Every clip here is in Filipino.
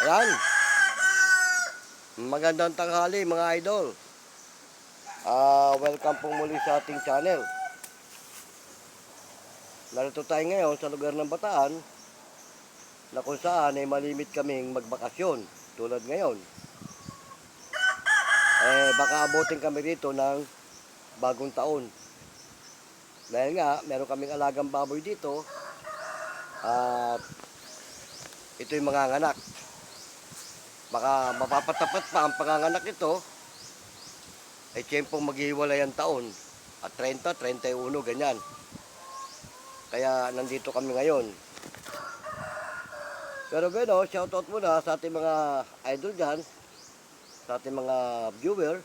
Ayan, magandang tanghali mga idol. Welcome po muli sa ating channel. Narito tayo ngayon sa lugar ng Bataan na kung saan ay malimit kaming magbakasyon tulad ngayon. Baka abutin kami rito ng bagong taon. Dahil nga, meron kaming alagang baboy dito at ito'y manganganak. Baka mapapatapat pa ang panganganak nito ay tiyempong maghiwalay ang taon at 30, 31, ganyan. Kaya nandito kami ngayon. Pero gano'n, shoutout muna sa ating mga idol dyan, sa ating mga viewer.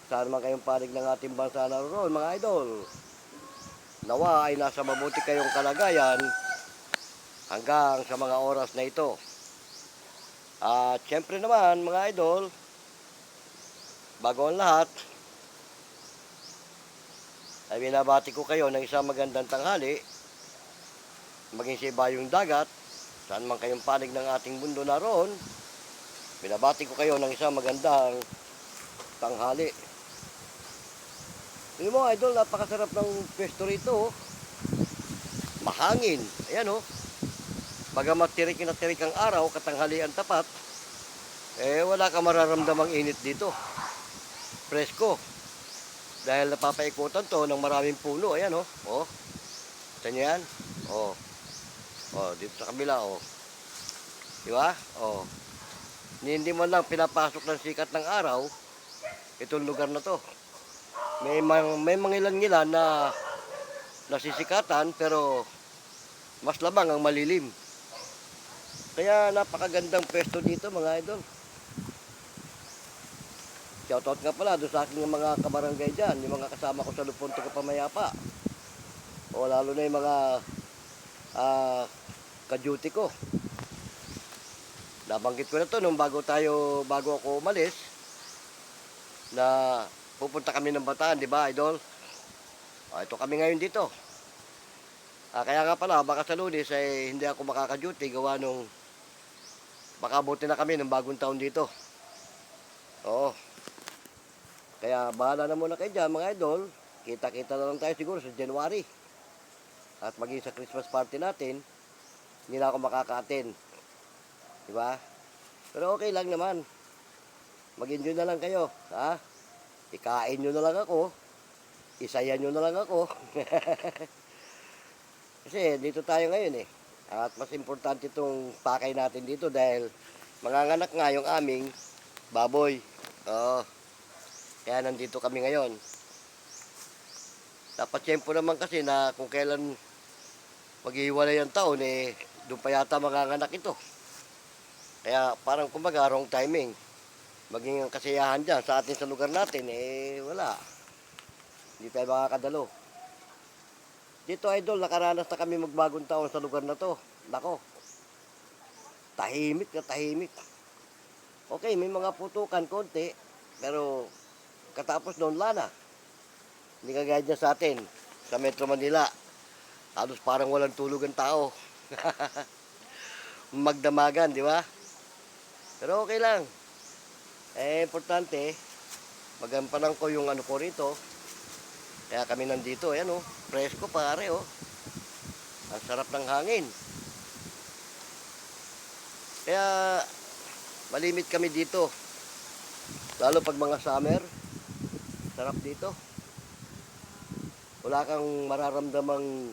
Saan man kayong panig ng ating bansa naroon, mga idol. Nawa ay nasa mabuti kayong kalagayan hanggang sa mga oras na ito. At syempre naman, mga idol, bago ang lahat, ay binabati ko kayo ng isang magandang tanghali, maging sa ibayong dagat, saan man kayong panig ng ating mundo naroon, binabati ko kayo ng isang magandang tanghali. Hindi mo, idol, napakasarap ng pwesto rito. Mahangin. Ayan, oh. Bagamat tirik na tirik ang araw, katanghalian tapat, wala ka mararamdamang init dito. Presko. Dahil napapaikutan to ng maraming puno. Ayan, oh. Oh. Ito nyo yan. Oh. Oh, dito sa kabila, oh. Diba? Oh. Hindi man lang pinapasok ng sikat ng araw itong lugar na to. May mga ilan-ilan na nasisikatan pero mas lamang ang malilim. Kaya napakagandang pwesto dito, mga idol. Shoutout nga pala doon sa aking mga kabarangay dyan, yung mga kasama ko sa Lupunto ko Pamayapa. O lalo na yung mga ka-duty ko. Nabanggit ko na to nung bago ako umalis na pupunta kami ng Bataan, di ba, idol? Ito kami ngayon dito. Kaya nga pala, baka sa Lunes ay hindi ako makaka-duty gawa nung baka abutin na kami ng bagong taon dito. Oo. Kaya bahala na muna kayo dyan, mga idol. Kita-kita na lang tayo siguro sa January. At maging sa Christmas party natin, hindi na ako makaka-attend. Diba? Pero okay lang naman. Mag-enjoy na lang kayo. Ha? Ikain nyo na lang ako. Isayan nyo na lang ako. Kasi dito tayo ngayon eh. At mas importante itong pakay natin dito dahil manganganak nga yung aming baboy. Oo. Kaya nandito kami ngayon. Dapat tiyempo naman kasi na kung kailan maghihiwalay ang taon doon pa yata manganganak ito. Kaya parang kumbaga wrong timing. Maging ang kasiyahan dyan sa atin sa lugar natin, wala. Hindi tayo makakadalo. Dito, idol, nakaranas na kami magbagong taon sa lugar na to. Nako, tahimik na tahimik. Okay, may mga putukan konti, pero katapos noon lana. Hindi kagaya dyan sa atin, sa Metro Manila. Halos parang walang tulog ang tao. Magdamagan, di ba? Pero okay lang. Importante, magampanan ko yung ano ko rito. Kaya kami nandito, ayan oh, presko pare oh. Ang sarap ng hangin. Kaya malimit kami dito. Lalo pag mga summer, sarap dito. Wala kang mararamdamang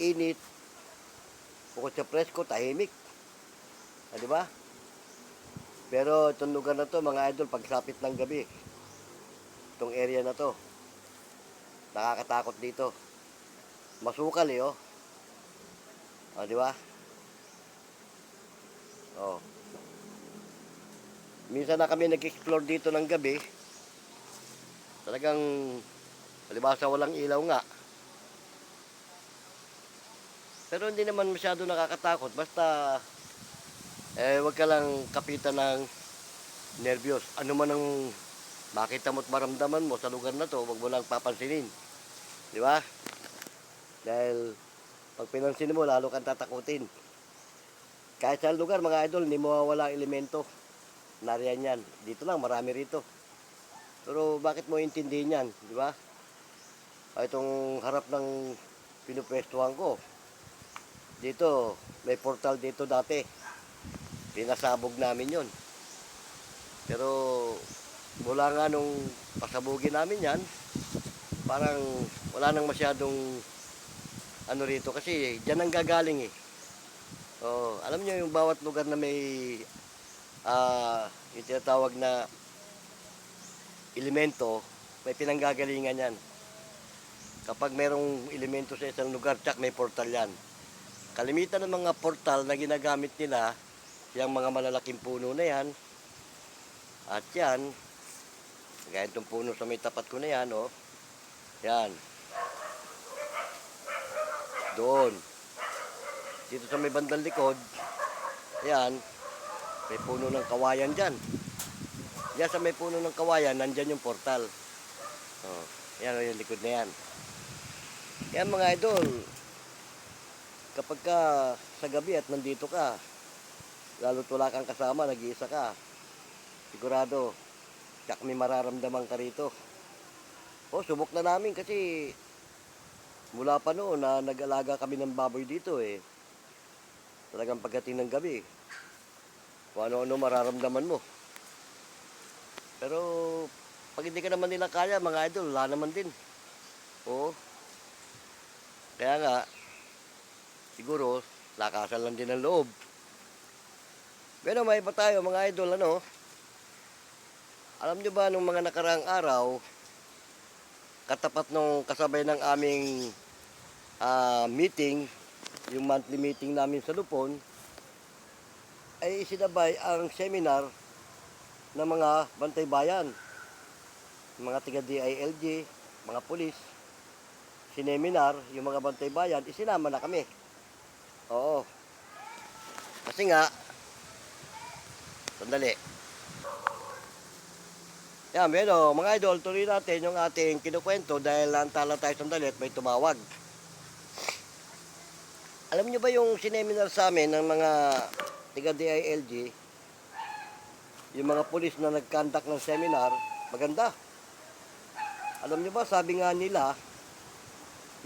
init. Bukod sa presko, tahimik. Di ba? Pero itong lugar na to, mga idol, pagsapit ng gabi, itong area na to, nakakatakot dito. Masukal oh. Di ba? Oh. Minsan na kami nag-explore dito ng gabi. Talagang palibasa walang ilaw nga. Pero hindi naman masyado nakakatakot. Basta wag ka lang kapitan ng nervyos. Ano man ang makita mo at maramdaman mo sa lugar na to, wag mo lang papansinin. Di ba? Dahil pag pinansin mo, lalo kang tatakutin. Kahit sa lugar, mga idol, hindi mawawala ang elemento. Nariyan yan. Dito lang, marami rito. Pero bakit mo intindihin yan, di ba? Itong harap ng pinupwestuhan ko. Dito, may portal dito dati. Pinasabog namin yon. Pero mula nga nung pasabugin namin yan, parang wala nang masyadong ano rito kasi dyan ang gagaling eh. Alam niyo yung bawat lugar na may yung tinatawag na elemento, may pinanggagalingan yan. Kapag merong elemento sa isang lugar, tsak may portal yan. Kalimitan ng mga portal na ginagamit nila, yung mga malalaking puno na yan, at yan, gaya itong puno sa may tapat ko na yan, oh. Yan. Doon. Dito sa may bandang likod, yan, may puno ng kawayan dyan. Yan sa may puno ng kawayan, nandyan yung portal. Oh, yan yung likod na yan. Yan mga idol, kapag ka sa gabi at nandito ka, lalo't wala kang kasama, nag-iisa ka, sigurado, tiyak may mararamdaman ka rito. Subok na namin kasi mula pa noon na nag-alaga kami ng baboy dito eh. Talagang pagdating ng gabi, kung ano-ano mararamdaman mo. Pero pag hindi ka naman nila kaya, mga idol, wala naman din. Kaya nga, siguro, lakasan lang din ang loob. Pero may iba tayo, mga idol, ano? Alam nyo ba, nung mga nakaraang araw, katapat nung kasabay ng aming meeting, yung monthly meeting namin sa Lupon, ay isinabay ang seminar ng mga bantay bayan, mga tiga DILG, mga pulis, sineminar, yung mga bantay bayan, isinama na kami. Oo. Kasi nga, sandali. Yan, mga idol, tuloy natin yung ating kinukwento dahil naantala tayo sandali at may tumawag. Alam nyo ba yung sineminar sa amin ng mga tiga DILG, yung mga pulis na nag-conduct ng seminar, maganda. Alam nyo ba, sabi nga nila,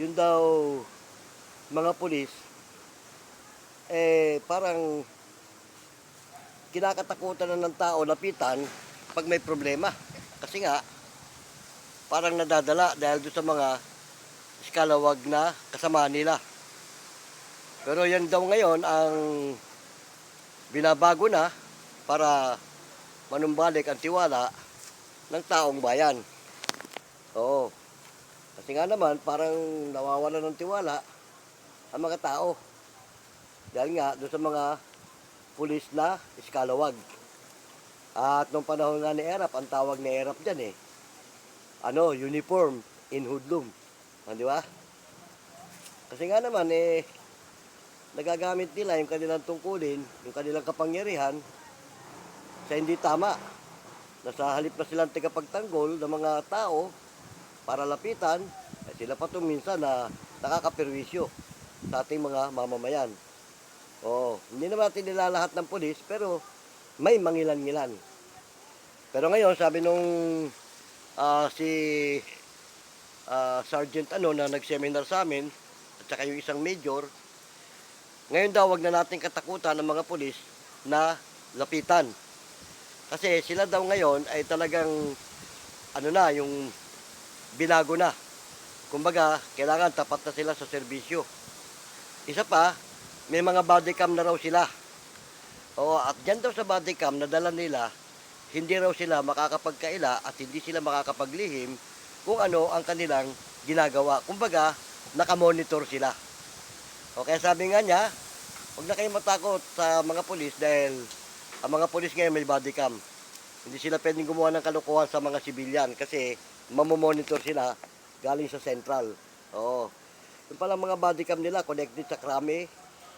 yun daw mga pulis, parang kinakatakutan na ng tao lapitan pag may problema. Kasi nga, parang nadadala dahil doon sa mga iskalawag na kasama nila. Pero yan daw ngayon ang binabago na para manumbalik ang tiwala ng taong bayan. Oo. Kasi nga naman, parang nawawala ng tiwala ang mga tao. Dahil nga, doon sa mga pulis na iskalawag. At nung panahon nga ni Erap, ang tawag ni Erap dyan uniform in hoodlum. Di ba? Kasi nga naman, nagagamit nila yung kanilang tungkulin, yung kanilang kapangyarihan sa hindi tama. Nasa halip na silang tagapagtanggol ng mga tao para lapitan, sila pa ito minsan na nakakaperwisyo sa ating mga mamamayan. Hindi naman natin nilalahat ng pulis, pero may mangilan-ngilan. Pero ngayon, sabi nung si Sergeant na nag-seminar sa amin, at saka yung isang major, ngayon daw wag na natin katakutan ng mga pulis na lapitan. Kasi sila daw ngayon ay talagang yung binago na. Kumbaga, kailangan tapat na sila sa serbisyo. Isa pa, may mga bodycam na raw sila. At dyan daw sa bodycam na dala nila, hindi raw sila makakapagkaila at hindi sila makakapaglihim kung ano ang kanilang ginagawa. Kumbaga, nakamonitor sila. Kaya sabi nga niya, huwag na kayong matakot sa mga pulis dahil ang mga pulis ngayon may bodycam. Hindi sila pwedeng gumawa ng kalokohan sa mga sibilyan kasi mamomonitor sila galing sa central. Yung palang mga bodycam nila connected sa krami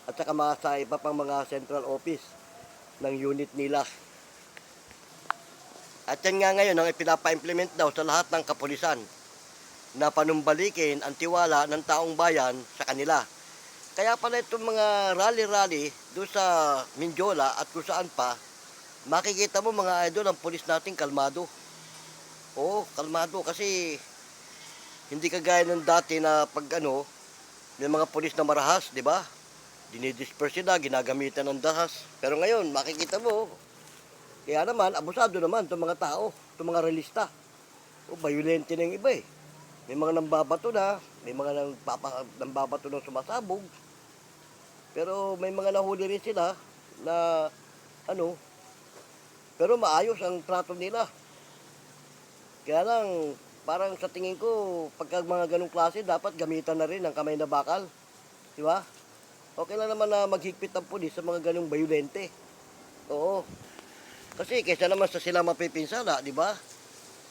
at saka sa iba pang mga central office ng unit nila. At yan nga ngayon ang ipinapa-implement daw sa lahat ng kapulisan na panumbalikin ang tiwala ng taong bayan sa kanila. Kaya pala itong mga rally-rally doon sa Mindiola at kung saan pa, makikita mo mga idol, ang pulis natin kalmado. Oo, kalmado kasi hindi kagaya ng dati na pag ano, may mga pulis na marahas, di ba? Dinidisperse sila, ginagamitan ng dahas. Pero ngayon, makikita mo, kaya naman, abusado naman itong mga tao, itong mga realista. O, violente na yung iba eh. May mga nambabato na, may mga nambabato na sumasabog. Pero may mga nahuli rin sila na ano, pero maayos ang trato nila. Kaya lang, parang sa tingin ko, pagka mga ganong klase, dapat gamitan na rin ng kamay na bakal. Di ba? Okay lang naman na maghigpit ang pulis sa mga ganong bayulente. Oo. Kasi kaysa naman sa sila mapipinsala, di ba?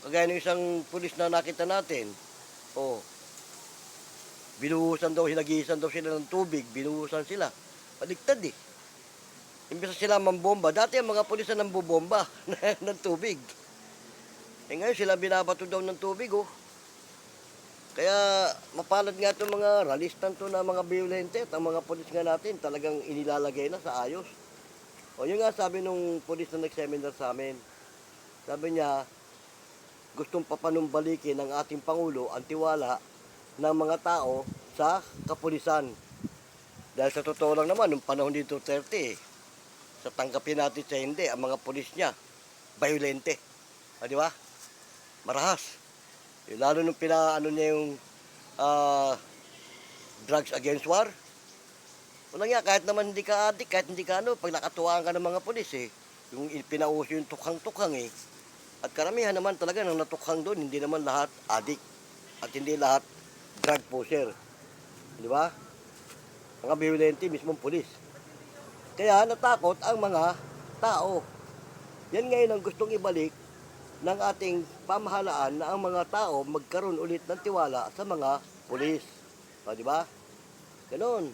Kagaya ng isang pulis na nakita natin. Oo. Binuhusan daw, hinagisan daw sila ng tubig, binuhusan sila. Paligtad eh. Imbes na sila mambomba. Dati ang mga pulis na nambobomba ng tubig. Eh ngayon sila binabato daw ng tubig oh. Kaya mapalad nga itong mga ralistan to na mga violente at ang mga pulis nga natin talagang inilalagay na sa ayos. O yun nga sabi nung pulis na nag-seminar sa amin. Sabi niya, gustong papanumbalikin ng ating Pangulo ang tiwala ng mga tao sa kapulisan. Dahil sa totoo lang naman, nung panahon ni Duterte, sa tanggapin natin sa hindi, ang mga pulis niya, violente. Di ba? Marahas. Lalo nung pinaano niya yung drugs against war. Wala nga, kahit naman hindi ka adik, kahit hindi ka ano, pag nakatuwaan ka ng mga pulis eh, yung pinauso yung tukhang-tukhang eh. At karamihan naman talaga ng natukhang doon, hindi naman lahat adik. At hindi lahat drug pusher. Di ba? Mga violente, mismong pulis. Kaya natakot ang mga tao. Yan ngayon ang gustong ibalik ng ating pamahalaan na ang mga tao magkaroon ulit ng tiwala sa mga pulis. O, di ba? Ganon.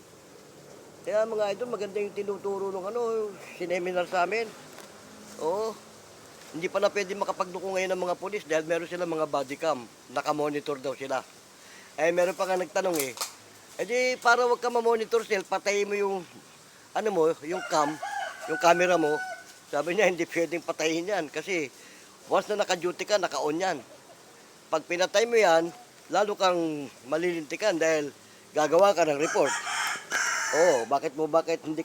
Kaya mga idol, maganda yung tinuturo ng sineminar sa amin. Oo. Hindi pa na pwede makapagduko ngayon ng mga pulis dahil meron silang mga body cam. Nakamonitor daw sila. Eh, meron pa nga nagtanong eh. Eh di, para wag ka mamonitor sila, patayin mo yung, yung cam, yung camera mo. Sabi niya, hindi pwedeng patayin yan kasi once na naka-duty ka, naka-on yan. Pag pinatay mo yan, lalo kang malilintikan dahil gagawa ka ng report. Oo, bakit hindi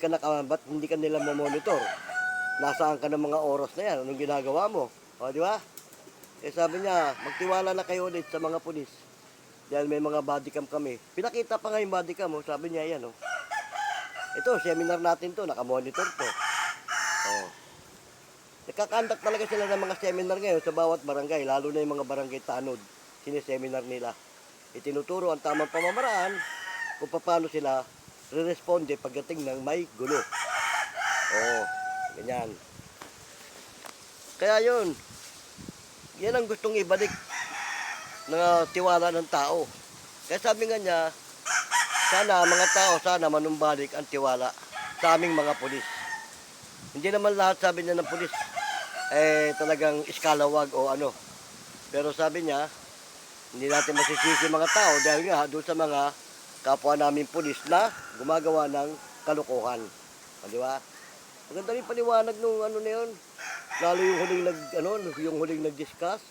ka nila mamonitor? Nasaan ka ng mga oras na yan? Anong ginagawa mo? O, di ba? Eh sabi niya, magtiwala na kayo ulit sa mga pulis. Dahil may mga bodycam kami. Pinakita pa nga yung bodycam, sabi niya yan. Ito, seminar natin to, nakamonitor to. Oh. Nagkakandak talaga sila ng mga seminar ngayon sa bawat barangay, lalo na yung mga barangay tanod. Sineseminar nila. Itinuturo ang tamang pamamaraan kung paano sila re-responde pagdating ng may gulo. Oh, ganyan. Kaya yun, yan ang gustong ibalik na tiwala ng tao. Kaya sabi nga niya, sana mga tao, sana manumbalik ang tiwala sa aming mga pulis. Hindi naman lahat sabi niya ng pulis talagang iskalawag o ano. Pero sabi niya, hindi natin masisisi mga tao dahil nga doon sa mga kapwa namin pulis na gumagawa ng kalukuhan. Di ba? Maganda rin paliwanag nung na yun. Lalo yung huling nag-discuss.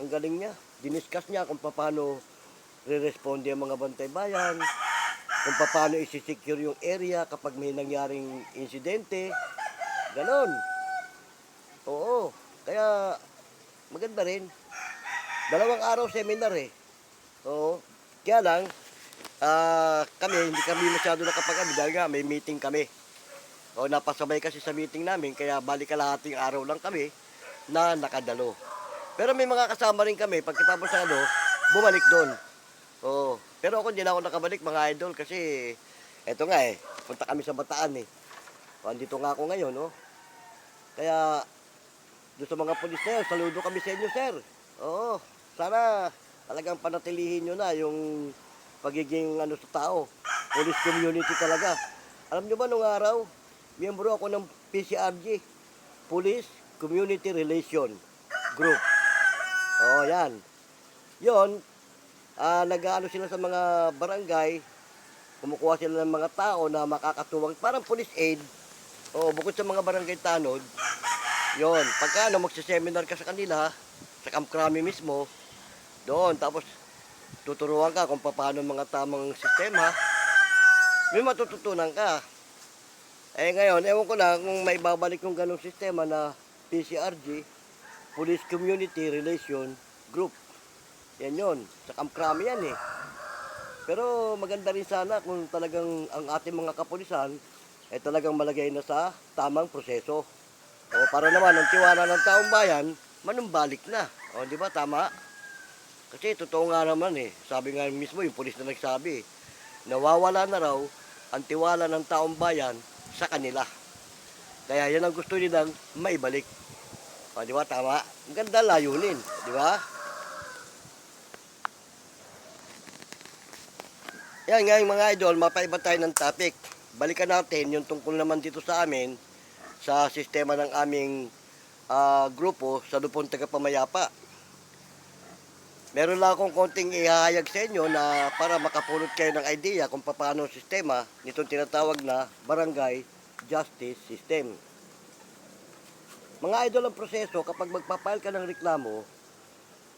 Ang galing niya. Diniscuss niya kung paano re-responde ang mga bantay bayan, kung paano isi-secure yung area kapag may nangyaring insidente. Ganon. Oo. Kaya maganda rin. 2 araw seminar eh. Oo. Kaya lang, hindi kami masyado nakapag-ano dahil nga may meeting kami. O, napasabay kasi sa meeting namin, kaya balik-kalahating araw lang kami na nakadalo. Pero may mga kasama rin kami, pagkatapos sa bumalik doon. Oo. Pero ako hindi na ako nakabalik mga idol kasi eto nga punta kami sa Bataan eh. O, andito nga ako ngayon, no? Kaya doon sa mga pulis na yun, saludo kami sa inyo, sir. Oo. Sana talagang panatilihin nyo na yung pagiging sa tao. Police community talaga. Alam nyo ba nung araw, miyembro ako ng PCRG, Police Community Relation Group. Oh, yan. Yon, nag-aano sila sa mga barangay Kumukuha sila ng mga tao na makakatuwang, parang police aid. O bukod sa mga barangay tanod, yon, pagka ano, magsiseminar ka sa kanila, sa Camp Crame mismo, doon, tapos tuturuan ka kung paano mga tamang sistema, may matututunan ka. Eh ngayon, ewan ko lang kung may babalik yung ganong sistema na PCRG, Police Community Relation Group. Yan yon, sa Camp Crame yan eh. Pero maganda rin sana kung talagang ang ating mga kapulisan ay talagang malagay na sa tamang proseso. O para naman ang tiwala ng taong bayan, manumbalik na. O di ba tama? Kasi totoo nga naman eh. Sabi nga mismo yung pulis na nagsabi, nawawala na raw ang tiwala ng taong bayan sa kanila. Kaya yan ang gusto nilang maibalik. O di ba tama? Ang ganda layunin, di ba? Yan nga mga idol, mapaiba tayo ng topic. Balikan natin yung tungkol naman dito sa amin sa sistema ng aming grupo sa Lupon Tagapamayapa. Meron lang akong konting ihahayag sa inyo na para makapulot kayo ng idea kung paano ang sistema nitong tinatawag na Barangay Justice System. Mga idol, ang proseso kapag magpapile ka ng reklamo,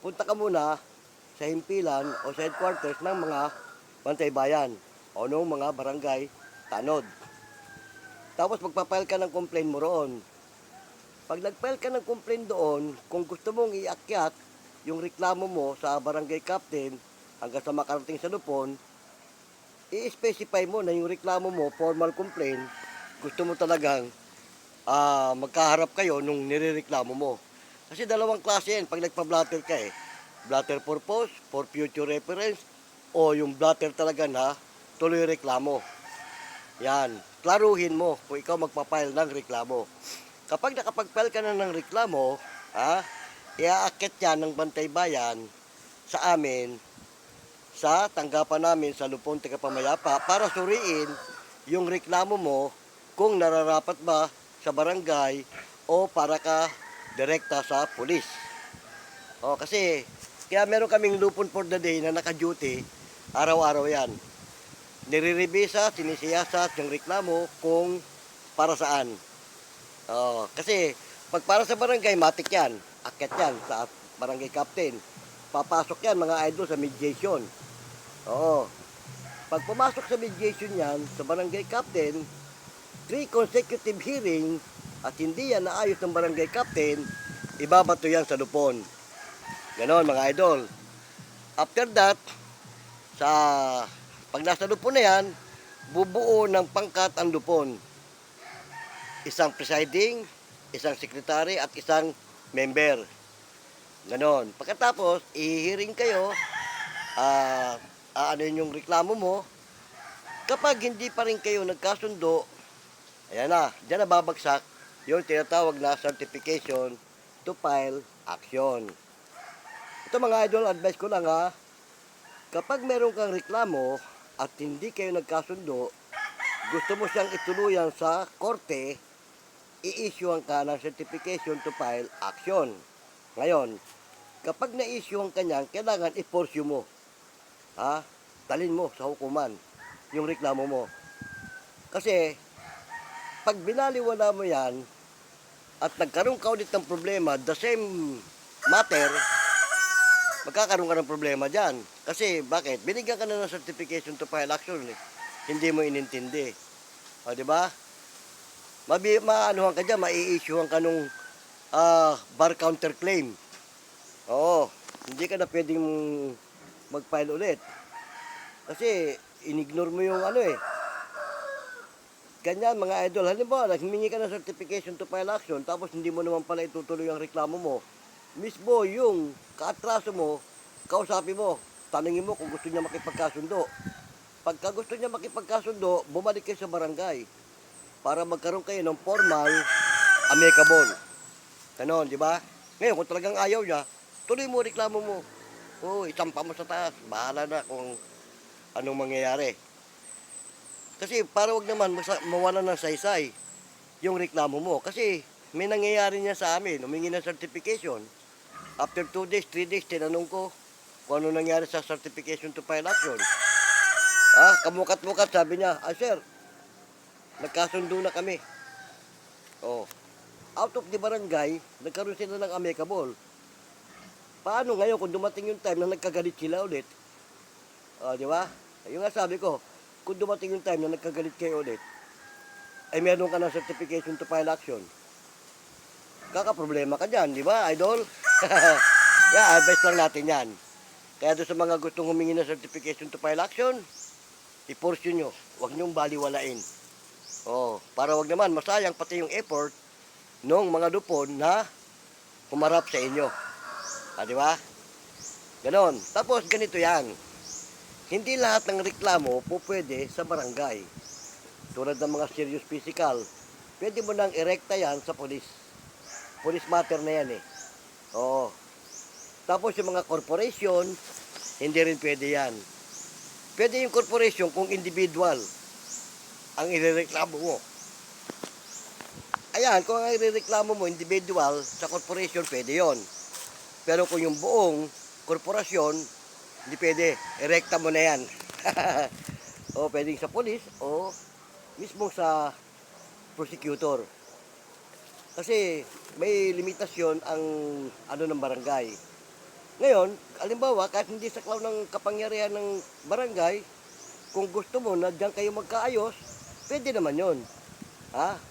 punta ka muna sa himpilan o sa headquarters ng mga Bantay Bayan o nung mga barangay tanod. Tapos magpapile ka ng complaint mo roon. Pag nagpile ka ng complaint doon, kung gusto mong iakyat yung reklamo mo sa barangay captain hanggang sa makarating sa Lupon, i-specify mo na yung reklamo mo, formal complaint, gusto mo talagang magkaharap kayo nung nirereklamo mo. Kasi dalawang klase yan pag nagpa-blatter ka eh. Blatter purpose, for future reference, o yung blatter talaga na tuloy reklamo. Yan, klaruhin mo kung ikaw magpapile ng reklamo. Kapag nakapag-file ka na ng reklamo, iaakit yan ng Bantay Bayan sa amin, sa tanggapan namin sa Lupon Tagapamayapa para suriin yung reklamo mo kung nararapat ba sa barangay o para ka direkta sa pulis. O, kasi kaya meron kaming Lupon for the day na naka-duty. Araw-araw yan. Nire-revisa, sinisiyasat yung reklamo kung para saan. Kasi pag para sa barangay, matik yan. Akyat yan sa barangay captain. Papasok yan mga idol sa mediation. Oo. Pag pumasok sa mediation yan, sa barangay captain, 3 consecutive hearing at hindi yan naayos ng barangay captain, ibabato yan sa Lupon. Ganon mga idol. After that, pag nasa Lupon na yan, bubuo ng pangkat ang Lupon. Isang presiding, isang secretary at isang member. Ganon. Pagkatapos, i-hearing kayo, ano yung reklamo mo. Kapag hindi pa rin kayo nagkasundo, ayan na, dyan na babagsak yung tinatawag na certification to file action. Ito mga idol, advice ko lang kapag meron kang reklamo at hindi kayo nagkasundo, gusto mo siyang ituluyan sa korte, i-issuean ka ng certification to file action. Ngayon, kapag na-issuean ka niyan, kailangan i-pursue mo. Dalhin mo sa hukuman yung reklamo mo. Kasi, pag binaliwala mo yan, at nagkaroon ka ulit ng problema, the same matter, magkakaroon ka ng problema dyan. Kasi, bakit? Binigyan ka na ng certification to file action. Hindi mo inintindi. O, di ba? Maanuhan ka dyan, mai-issuean ka nung bar counterclaim. Oo, hindi ka na pwedeng mag-file ulit. Kasi, inignore mo yung ganyan mga idol. Halimbawa, humingi ka ng certification to file action, tapos hindi mo naman pala itutuloy ang reklamo mo. Mismo yung kaatraso mo, kausapin mo, tanungin mo kung gusto niya makipagkasundo. Pagka gusto niya makipagkasundo, bumalik kayo sa barangay para magkaroon kayo ng formal amicable. Ganon, di ba? Ngayon, kung talagang ayaw niya, tuloy mo reklamo mo. Isampa mo sa taas. Bahala na kung anong mangyayari. Kasi para wag naman mawala ng saysay yung reklamo mo. Kasi may nangyayari niya sa amin, humingi ng certification. After 2 days, 3 days, tinanong ko kung ano nangyari sa certification to file action. Kamukat-mukat, sabi niya, sir, nagkasundo na kami. Oh, out of the barangay, nagkaroon sila ng amicable. Paano ngayon kung dumating yung time na nagkagalit sila ulit? Di ba? Yung nga sabi ko, kung dumating yung time na nagkagalit kayo ulit, ay meron ka ng certification to file action. Kakaproblema ka dyan, di ba, idol? Advice lang natin yan. Kaya doon sa mga gustong humingi ng certification to file action, i-force nyo, huwag nyong baliwalain. Para wag naman masayang pati yung effort ng mga lupon na humarap sa inyo. Di ba? Ganon. Tapos ganito yan. Hindi lahat ng reklamo po pwede sa barangay. Tulad ng mga serious physical, pwede mo nang irekta yan sa police. Police matter na yan eh. Tapos yung mga corporation, hindi rin pwede yan. Pwede yung corporation kung individual ang irereklamo mo. Ayan, kung ang irereklamo mo individual sa corporation, pwede yon. Pero kung yung buong korporasyon, hindi pwede. Erekta mo na yan. Pwedeng sa police o mismo sa prosecutor. Kasi may limitasyon ang ng barangay. Ngayon, halimbawa, kahit hindi saklaw ng kapangyarihan ng barangay, kung gusto mo na diyan kayo magkaayos, pwede naman yon.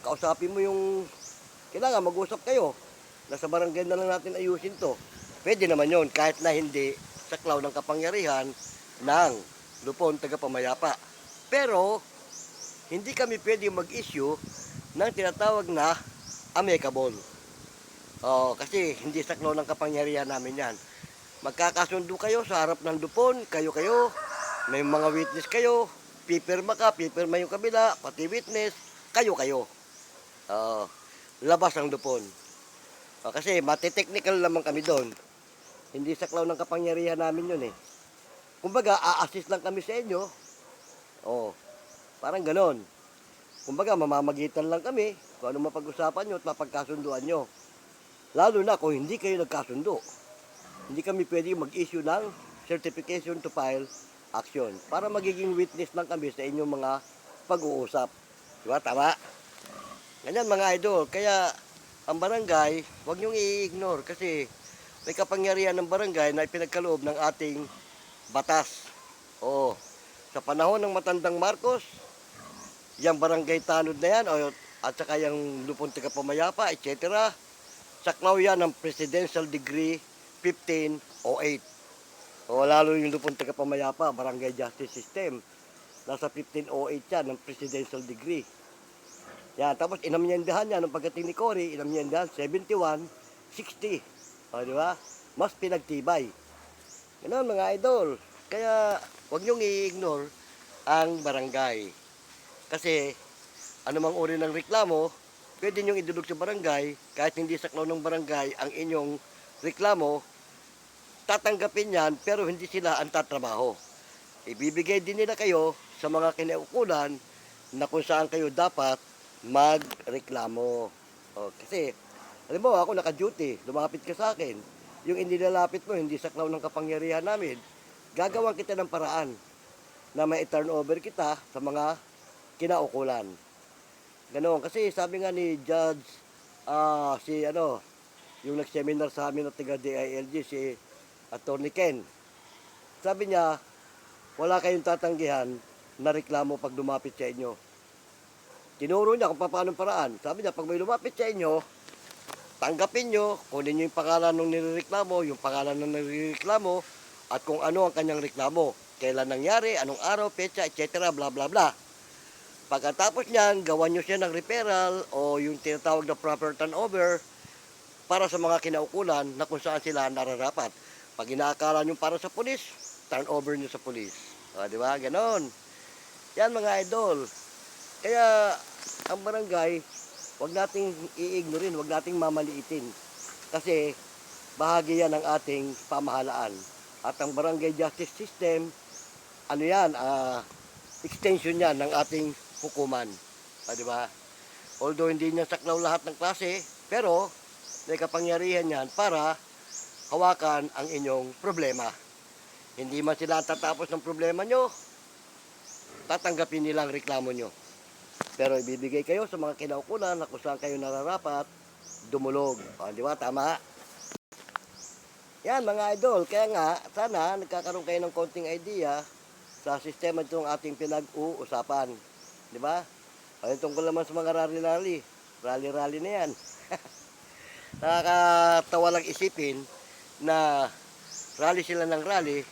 Kausapin mo yung kailangan mag-usap kayo. Nasa barangay na lang natin ayusin to. Pwede naman yon kahit na hindi saklaw ng kapangyarihan ng lupon tagapamayapa. Pero, hindi kami pwede mag-issue ng tinatawag na amicable. Kasi hindi saklaw ng kapangyarihan namin yan. Magkakasundo kayo sa harap ng lupon, kayo-kayo, may mga witness kayo, pipirma ka, pipirma yung kabila, pati witness, kayo-kayo. Labas ang lupon. Kasi mati-technical naman kami doon. Hindi saklaw ng kapangyarihan namin yun eh. Kumbaga, a-assist lang kami sa inyo. Parang ganon. Kumbaga, mamamagitan lang kami kung ano mapag-usapan nyo at mapagkasunduan nyo. Lalo na kung hindi kayo nagkasundo. Hindi kami pwede mag-issue ng certification to file action para magiging witness lang kami sa inyong mga pag-uusap. Diba? Tama? Ganyan mga idol. Kaya, ang barangay, huwag nyong i-ignore kasi may kapangyarihan ng barangay na ipinagkaloob ng ating batas. Sa panahon ng matandang Marcos, yung barangay tanod na yan, at saka yung lupon tagapamayapa, etc. Saklaw yan ng Presidential Decree 1508. Lalo yung lupon tagapamayapa, Barangay Justice System. Nasa 1508 yan ng Presidential Decree. Yan, tapos inamyendahan niya nung pagdating ni Cory, inamyendahan 7160. Di ba? Mas pinagtibay. Ganun mga idol. Kaya huwag niyong i-ignore ang barangay. Kasi anumang uri ng reklamo, pwede niyong idulog sa barangay kahit hindi saklaw ng barangay ang inyong reklamo, tatanggapin yan pero hindi sila ang tatrabaho. Ibibigay din nila kayo sa mga kinaukulan na kung saan kayo dapat magreklamo. Kasi alam mo, ako naka-duty, lumapit ka sa akin. Yung inilalapit mo, hindi saklaw ng kapangyarihan namin, gagawan kita ng paraan na may turn over kita sa mga kinaukulan. Ganon, kasi sabi nga ni Judge, yung nag-seminar sa amin ng taga-DILG, si Atty. Ken, sabi niya, wala kayong tatanggihan na reklamo pag lumapit sa inyo. Tinuro niya kung paano paraan. Sabi niya, pag may lumapit sa inyo, tanggapin nyo, kunin nyo yung pangalan ng nireklamo, yung pangalan ng nireklamo, at kung ano ang kanyang reklamo. Kailan nangyari, anong araw, petsa, etc. bla bla bla. Pagkatapos niyan, gawan nyo siya ng referral o yung tinatawag na proper turnover para sa mga kinaukulan na kung saan sila nararapat. Pag inaakala nyo para sa pulis, turnover nyo sa pulis. Di ba? Ganon. Yan mga idol. Kaya, ang barangay, huwag nating i-ignorin, huwag nating mamaliitin. Kasi bahagi yan ng ating pamahalaan. At ang barangay justice system, extension yan ng ating hukuman. Di ba? Although hindi niya saklaw lahat ng klase, pero may kapangyarihan yan para hawakan ang inyong problema. Hindi man sila tatapos ng problema nyo, tatanggapin nila ang reklamo nyo. Pero ibibigay kayo sa mga kinaukulan na kung saan kayo nararapat dumulog. O, di ba? Tama? Yan mga idol. Kaya nga, sana nagkakaroon kayo ng konting idea sa sistema itong ating pinag-uusapan. Di ba? O, yung tungkol naman sa mga rally-rally. Rally-rally na yan. Nakakatawa lang isipin na rally sila ng rally,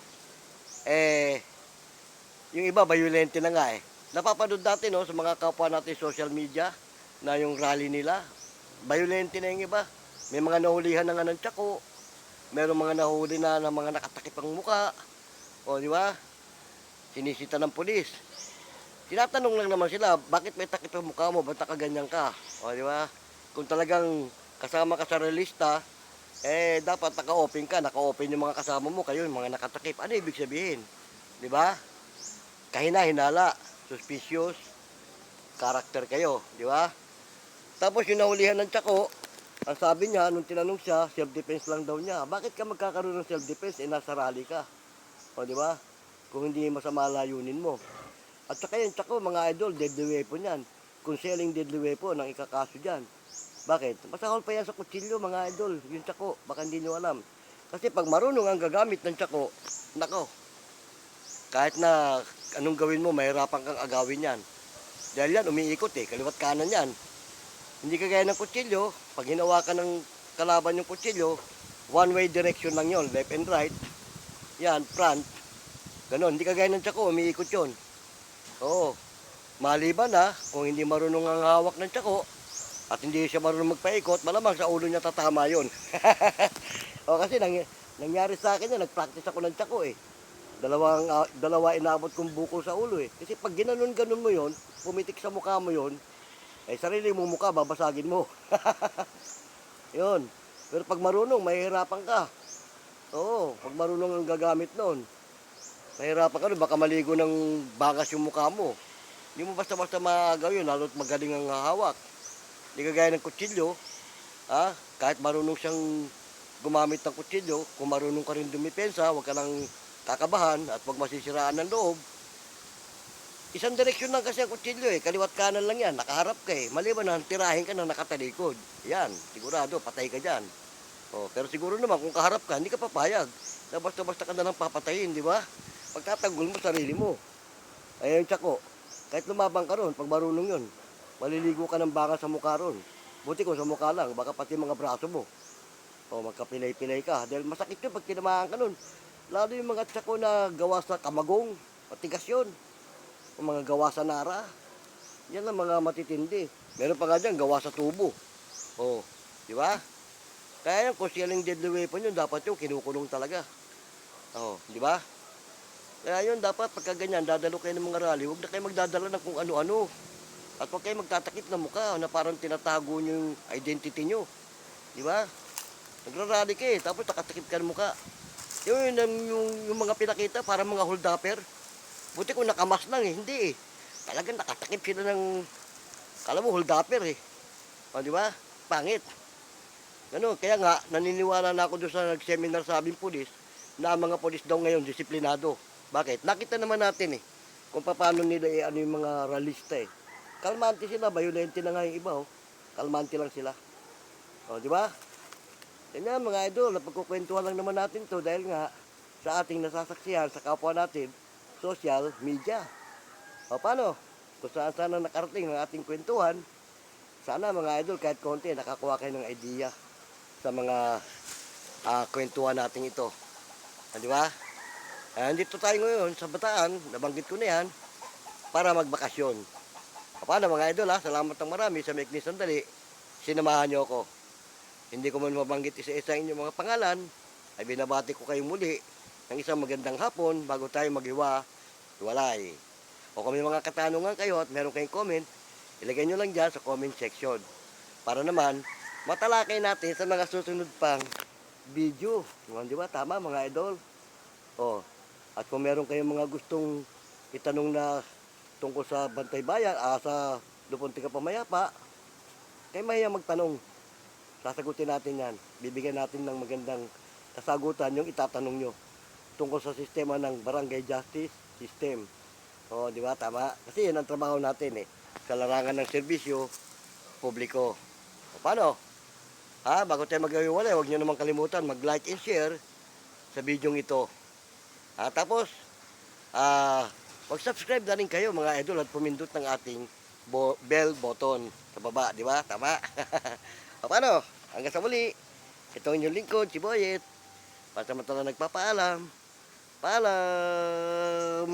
yung iba violente na nga eh. Napapanood natin no, sa mga kapwa natin social media na yung rally nila, violente na yung iba. May mga nahulihan na nga ng tsako, meron mga nahuli na ng mga nakatakip ang muka, o di ba? Sinisita ng pulis. Tinatanong lang naman sila, bakit may takip ang mukha mo, ba't nakaganyan ka? O di ba? Kung talagang kasama ka sa relista, dapat naka-open ka, naka-open yung mga kasama mo, kayo yung mga nakatakip. Ano ibig sabihin? Di ba? Kahina-hinala, suspicious, character kayo, di ba? Tapos yung nahulihan ng tsako, ang sabi niya, nung tinanong siya, self-defense lang daw niya. Bakit ka magkakaroon ng self-defense? Nasa rally ka. O, di ba? Kung hindi masama layunin mo. At saka yung tsako, mga idol, deadly weapon yan. Kung selling deadly weapon, ang ikakaso dyan. Bakit? Masahol pa yan sa kutsilyo, mga idol. Yung tsako, baka hindi nyo alam. Kasi pag marunong ang gagamit ng tsako, nako, kahit na anong gawin mo, mahirapan kang agawin yan. Dahil yan, umiikot eh, kaliwat kanan yan. Hindi kagaya ng kutsilyo, pag hinawa ka ng kalaban yung kutsilyo, one-way direction lang yon, left and right. Yan, front. Ganon, hindi kagaya ng tsako, umiikot yon. Oo, maliban na, kung hindi marunong ang hawak ng tsako, at hindi siya marunong magpaikot, malamang sa ulo niya tatama yon. O kasi nangyari sa akin yan, nag-practice ako ng tsako eh. Dalawa inabot kong buko sa ulo eh. Kasi pag ginanon-ganon mo yon, pumitik sa mukha mo yon, sarili mong mukha, babasagin mo. Yun. Pero pag marunong, mahihirapan ka. Oo, pag marunong ang gagamit nun, mahihirapan ka nun, baka maligo ng bagas yung mukha mo. Hindi mo basta-basta magawin, lalo't magaling ang hawak. Hindi kagaya ng kutsilyo, kahit marunong siyang gumamit ng kutsilyo, kung marunong ka rin dumipensa, huwag ka nang kakabahan at huwag masisiraan ng loob. Isang direksyon lang kasi ang kutsilyo eh, kaliwat kanan lang yan, nakaharap ka eh. Maliban na, tirahin ka na nakatalikod. Yan, sigurado, patay ka dyan. O, pero siguro naman, kung kaharap ka, hindi ka papayag. Na basta-basta ka na lang papatayin, di ba? Pagtatanggol mo sarili mo. Ayun, tsako, kahit lumabang ka ron, pag marunong yun, maliligo ka ng baka sa mukha ron. Buti kung sa mukha lang, baka pati mga braso mo. O, magkapilay-pilay ka. Dahil masakit yun pag tinamaan ka nun. Lalo yung mga tsako na gawa sa kamagong, matigas yun. Yung mga gawa sa nara, yan ang mga matitindi. Meron pa nga dyan, gawa sa tubo. O, di ba? Kaya yung kung selling deadly weapon yun, dapat yung kinukulong talaga. O, di ba? Kaya yun, dapat pagka ganyan, dadalo kayo ng mga rally, huwag na kayo magdadala ng kung ano-ano. At huwag kayo magtatakip ng mukha na parang tinatago nyo yung identity nyo. Di ba? Nagrarally kayo, tapos nakatakip ka ng mukha. Yung mga pinakita, parang mga hold-upper. Buti kung nakamas lang eh, hindi eh. Talagang nakatakip sila ng, kala mo hold-upper eh. O, di ba? Pangit. Ano, kaya nga, naniniwala na ako doon sa nag-seminar sa aming pulis, na ang mga pulis daw ngayon disiplinado. Bakit? Nakita naman natin eh, kung paano nila ano yung mga ralista eh. Kalmante sila, violente na nga yung iba oh. Kalmante lang sila. O, di ba? Yan yan, mga idol, napagkukwentuhan lang naman natin to dahil nga sa ating nasasaksihan, sa kapwa natin, social media. O paano? Kung saan sana nakarating ang ating kwentuhan, sana mga idol kahit konti nakakuha kayo ng idea sa mga kwentuhan natin ito. Di ba? Dito tayo ngayon sa Bataan, nabanggit ko na yan, para magbakasyon. O paano mga idol salamat ng marami sa maikli sandali, sinamahan niyo ako. Hindi ko man mabanggit isa-isa inyong mga pangalan, ay binabati ko kayong muli ng isang magandang hapon bago tayo maghiwa-hiwalay. O kung may mga katanungan kayo at meron kayong comment, ilagay nyo lang dyan sa comment section. Para naman, matalakay natin sa mga susunod pang video. Di ba? Tama mga idol. O, at kung meron kayong mga gustong itanong na tungkol sa Bantay Bayan, sa Dupunti Ka Pamayapa, kayo mahiya magtanong. Sasagutin natin yan. Bibigyan natin ng magandang kasagutan yung itatanong nyo tungkol sa sistema ng barangay justice system. O, di ba? Tama. Kasi yun ang trabaho natin eh. Sa larangan ng serbisyo, publiko. O, paano? Ha? Bago tayo mag-iwalay, huwag nyo naman kalimutan mag-like and share sa video ito. Tapos, mag-subscribe na rin kayo mga idol at pumindot ng ating bell button sa baba, di ba? Tama? O, paano? Hanggang sa muli. Ito ang inyong lingkod, si Boyet. Para sa mga nagpapaalam. Paalam!